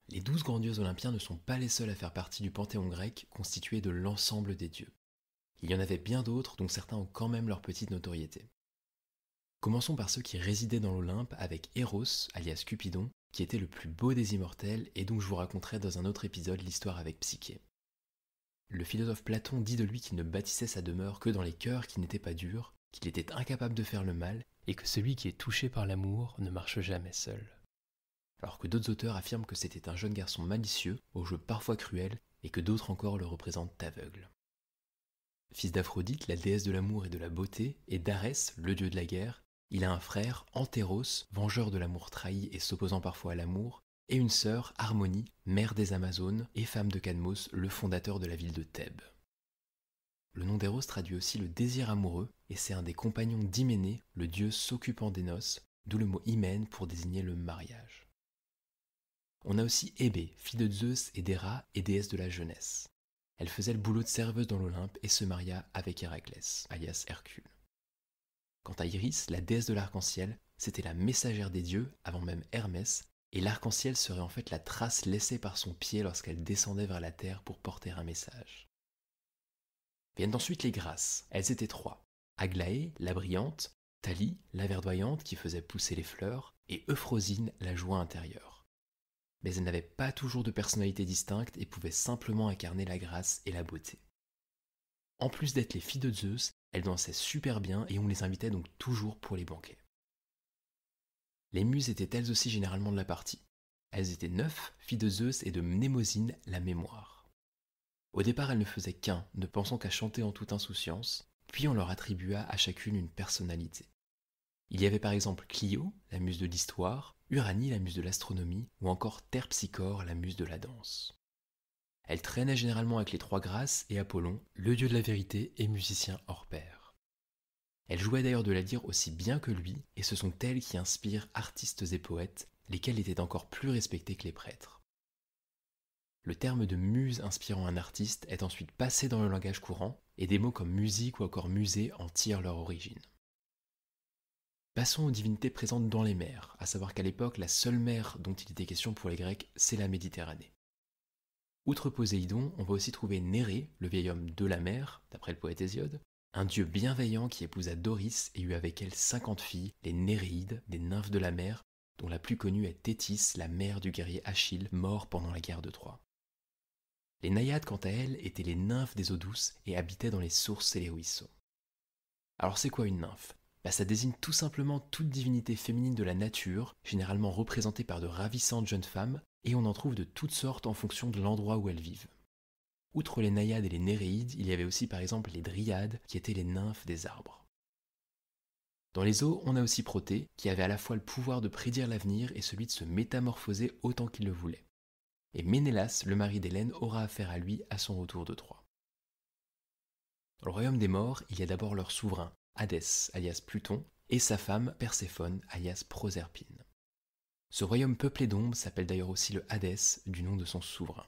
Les 12 grands dieux olympiens ne sont pas les seuls à faire partie du panthéon grec constitué de l'ensemble des dieux. Il y en avait bien d'autres dont certains ont quand même leur petite notoriété. Commençons par ceux qui résidaient dans l'Olympe avec Eros, alias Cupidon, qui était le plus beau des immortels et dont je vous raconterai dans un autre épisode l'histoire avec Psyché. Le philosophe Platon dit de lui qu'il ne bâtissait sa demeure que dans les cœurs qui n'étaient pas durs, qu'il était incapable de faire le mal, et que celui qui est touché par l'amour ne marche jamais seul. Alors que d'autres auteurs affirment que c'était un jeune garçon malicieux, aux jeux parfois cruels, et que d'autres encore le représentent aveugle. Fils d'Aphrodite, la déesse de l'amour et de la beauté, et d'Arès, le dieu de la guerre, il a un frère, Antéros, vengeur de l'amour trahi et s'opposant parfois à l'amour, et une sœur, Harmonie, mère des Amazones et femme de Cadmos, le fondateur de la ville de Thèbes. Le nom d'Eros traduit aussi le désir amoureux, et c'est un des compagnons d'Hyménée, le dieu s'occupant des noces, d'où le mot hymen pour désigner le mariage. On a aussi Hébé, fille de Zeus et d'Héra et déesse de la jeunesse. Elle faisait le boulot de serveuse dans l'Olympe et se maria avec Héraclès, alias Hercule. Quant à Iris, la déesse de l'arc-en-ciel, c'était la messagère des dieux avant même Hermès, et l'arc-en-ciel serait en fait la trace laissée par son pied lorsqu'elle descendait vers la terre pour porter un message. Viennent ensuite les grâces, elles étaient trois. Aglaé, la brillante, Thalie, la verdoyante qui faisait pousser les fleurs, et Euphrosine, la joie intérieure. Mais elles n'avaient pas toujours de personnalité distincte et pouvaient simplement incarner la grâce et la beauté. En plus d'être les filles de Zeus, elles dansaient super bien et on les invitait donc toujours pour les banquets. Les muses étaient elles aussi généralement de la partie. Elles étaient 9, filles de Zeus et de Mnémosyne, la mémoire. Au départ, elles ne faisaient qu'un, ne pensant qu'à chanter en toute insouciance, puis on leur attribua à chacune une personnalité. Il y avait par exemple Clio, la muse de l'histoire, Uranie, la muse de l'astronomie, ou encore Terpsichore, la muse de la danse. Elle traînait généralement avec les trois grâces et Apollon, le dieu de la vérité et musicien hors pair. Elle jouait d'ailleurs de la lyre aussi bien que lui, et ce sont elles qui inspirent artistes et poètes, lesquels étaient encore plus respectés que les prêtres. Le terme de muse inspirant un artiste est ensuite passé dans le langage courant, et des mots comme musique ou encore musée en tirent leur origine. Passons aux divinités présentes dans les mers, à savoir qu'à l'époque, la seule mer dont il était question pour les Grecs, c'est la Méditerranée. Outre Poséidon, on va aussi trouver Nérée, le vieil homme de la mer, d'après le poète Hésiode, un dieu bienveillant qui épousa Doris et eut avec elle 50 filles, les Néréides, des nymphes de la mer, dont la plus connue est Thétis, la mère du guerrier Achille, mort pendant la guerre de Troie. Les naïades, quant à elles, étaient les nymphes des eaux douces et habitaient dans les sources et les ruisseaux. Alors c'est quoi une nymphe ? Ça désigne tout simplement toute divinité féminine de la nature, généralement représentée par de ravissantes jeunes femmes, et on en trouve de toutes sortes en fonction de l'endroit où elles vivent. Outre les naïades et les néréides, il y avait aussi par exemple les dryades, qui étaient les nymphes des arbres. Dans les eaux, on a aussi Protée, qui avait à la fois le pouvoir de prédire l'avenir et celui de se métamorphoser autant qu'il le voulait. Et Ménélas, le mari d'Hélène, aura affaire à lui à son retour de Troie. Dans le royaume des morts, il y a d'abord leur souverain, Hadès, alias Pluton, et sa femme, Perséphone, alias Proserpine. Ce royaume peuplé d'ombres s'appelle d'ailleurs aussi le Hadès, du nom de son souverain.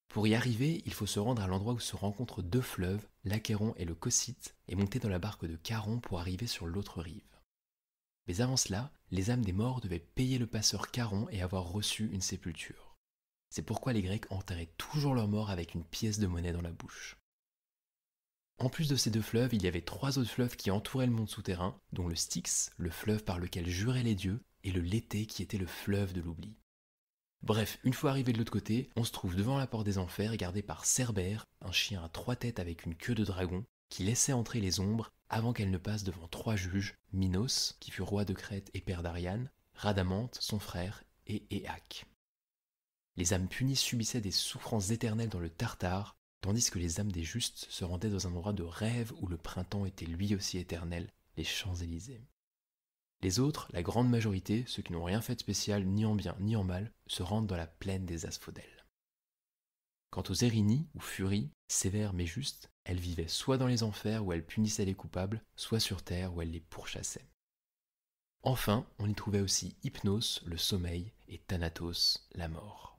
Pour y arriver, il faut se rendre à l'endroit où se rencontrent deux fleuves, l'Achéron et le Cocyte, et monter dans la barque de Charon pour arriver sur l'autre rive. Mais avant cela, les âmes des morts devaient payer le passeur Charon et avoir reçu une sépulture. C'est pourquoi les Grecs enterraient toujours leurs morts avec une pièce de monnaie dans la bouche. En plus de ces deux fleuves, il y avait trois autres fleuves qui entouraient le monde souterrain, dont le Styx, le fleuve par lequel juraient les dieux, et le Léthé qui était le fleuve de l'oubli. Bref, une fois arrivé de l'autre côté, on se trouve devant la porte des enfers gardée par Cerbère, un chien à 3 têtes avec une queue de dragon, qui laissait entrer les ombres avant qu'elles ne passent devant 3 juges, Minos, qui fut roi de Crète et père d'Ariane, Rhadamante, son frère, et Éaque. Les âmes punies subissaient des souffrances éternelles dans le Tartare, tandis que les âmes des justes se rendaient dans un endroit de rêve où le printemps était lui aussi éternel, les Champs-Élysées. Les autres, la grande majorité, ceux qui n'ont rien fait de spécial ni en bien ni en mal, se rendent dans la plaine des Asphodèles. Quant aux Érinies, ou Furies, sévères mais justes, elles vivaient soit dans les enfers où elles punissaient les coupables, soit sur terre où elles les pourchassaient. Enfin, on y trouvait aussi Hypnos, le sommeil, et Thanatos, la mort.